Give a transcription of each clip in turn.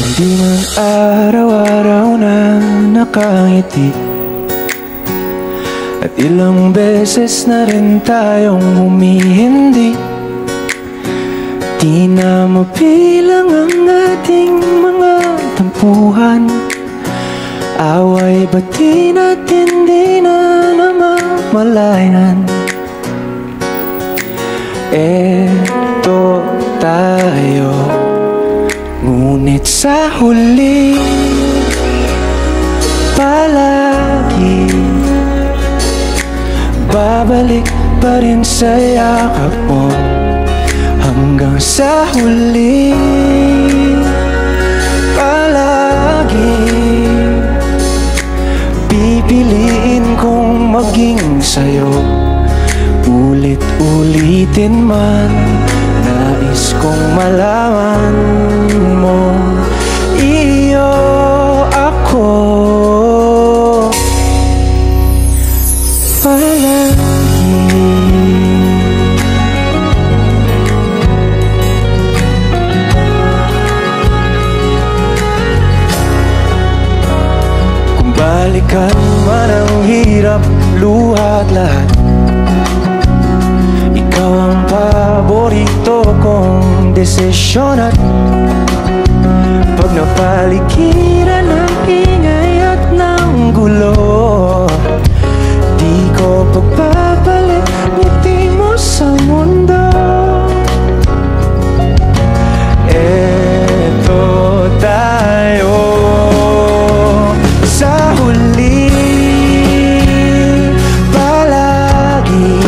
Di man araw-araw na nakangiti, at ilang beses na rin tayong humihindi. Di na mabilang ang ating mga tampuhan, away ba't di natin di na namamalayan? Eto tayo, ngunit sa huli palagi babalik pa rin sa yakap mo. Hanggang sa huli palagi pipiliin kong maging sa'yo. Ulit-ulitin man, nais kong malaman mo, iyo ako palagi. Kung balikan man ang hirap, luha at lahat, ikaw ang paborito kong desisyon. At pag napaligiran ng ingay at ng gulo, di ko pagpapalit ngiti mo sa mundo. Eto tayo sa huli palagi,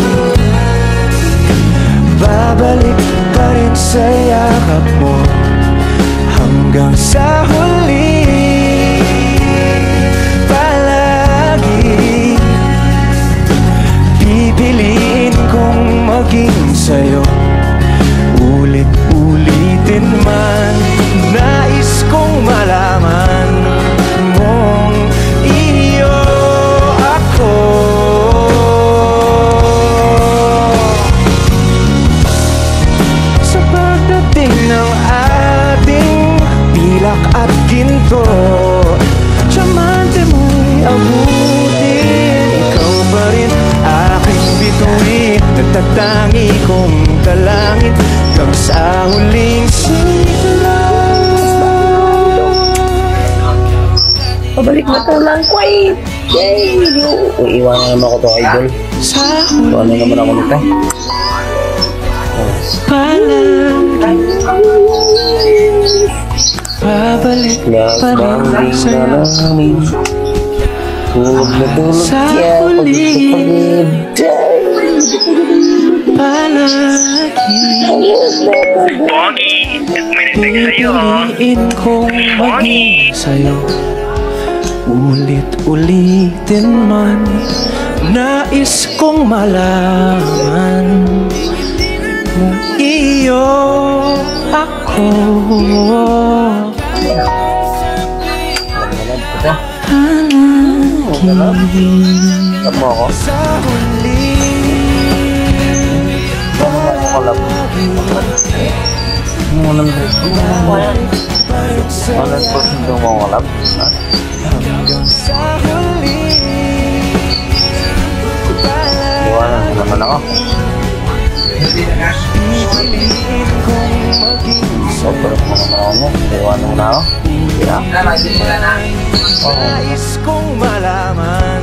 babalik pa rin sa yakap mo. Hanggang sa huli palagi pipiliin kong maging sa'yo. Ulit-ulitin man, nais kong malaman mong iyo ako. Sa pagdating ng ating pilak at ginto, tiyamante mo'y abutin, ikaw pa rin aking bituin. Nagtatangi kong talangin hanggang sa huling sigaw. Pabalik na ka lang, Quay! Yay! Iiwanan naman ako to, idol. Iiwanan naman ako nito. Babalik pa rin sa namin. Tulog na tulog yan. Palagi pipiliin kong maging sa'yo. Ulit-ulitin man, nais kong malaman kung iyo ako. Tap mo ako? Kalap. Munang dito. 100% yung mga kalap. Iwanan ko naman ako. Sobrang mga mo. Iwanan mo na ako. Nais kong malaman